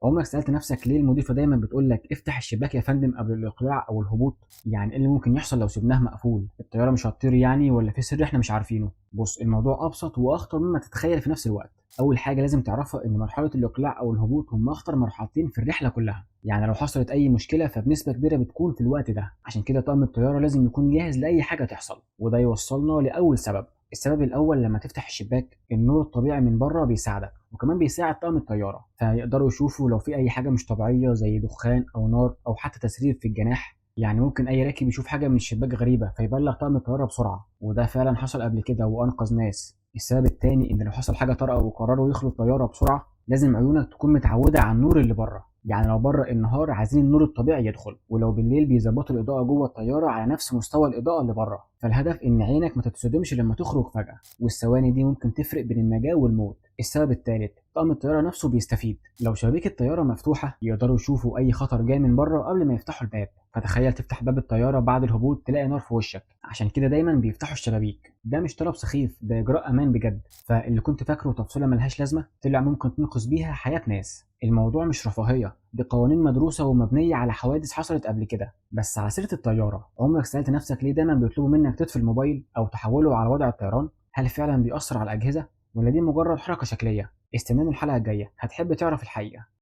عمرك سألت نفسك ليه المضيفة دايما بتقول لك افتح الشباك يا فندم قبل الإقلاع أو الهبوط؟ يعني إيه اللي ممكن يحصل لو سيبناه مقفول؟ الطيارة مش هتطير يعني ولا في سر إحنا مش عارفينه؟ بص، الموضوع أبسط وأخطر مما تتخيل في نفس الوقت. أول حاجة لازم تعرفها إن مرحلة الإقلاع أو الهبوط هم أخطر مرحلتين في الرحلة كلها، يعني لو حصلت أي مشكلة فبنسبة كبيرة بتكون في الوقت ده، عشان كده طاقم الطيارة لازم يكون جاهز لأي حاجة تحصل. وده يوصلنا لأول سبب. السبب الأول، لما تفتح الشباك النور الطبيعي من بره بيساعدك، وكمان بيساعد طاقم الطيارة فيقدروا يشوفوا لو في أي حاجة مش طبيعية زي دخان أو نار أو حتى تسريب في الجناح. يعني ممكن أي راكب يشوف حاجة من الشباك غريبة فيبلغ طاقم الطيارة بسرعة، وده فعلا حصل قبل كده وأنقذ ناس. السبب التاني إن لو حصل حاجة طارئة وقرروا يخلوا الطيارة بسرعة لازم عيونك تكون متعودة على النور اللي بره، يعني لو بره النهار عايزين النور الطبيعي يدخل، ولو بالليل بيظبطوا الإضاءة جوه الطيارة على نفس مستوى الإضاءة اللي بره، فالهدف إن عينك ما تتصدمش لما تخرج فجأة، والثواني دي ممكن تفرق بين النجاة والموت. السبب الثالث، طاقم الطيارة نفسه بيستفيد، لو شبابيك الطيارة مفتوحة يقدروا يشوفوا أي خطر جاي من بره قبل ما يفتحوا الباب. فتخيل تفتح باب الطيارة بعد الهبوط تلاقي نار في وشك، عشان كده دايما بيفتحوا الشبابيك. ده مش طلب سخيف، ده إجراء أمان بجد. فاللي كنت فاكره تفصيلة ملهاش لازمة طلع ممكن تنقذ بيها حياة ناس. الموضوع مش رفاهية، دي قوانين مدروسة ومبنية على حوادث حصلت قبل كده. بس على سيرة الطيارة، عمرك سألت نفسك ليه دايما بيطلبوا منك تطفي الموبايل أو تحوله على وضع الطيران؟ هل فعلا بيأثر على الأجهزة؟ ولا دي مجرد حركة شكلية؟ استناني الحلقة الجاية هتحب تعرف الحقيقة.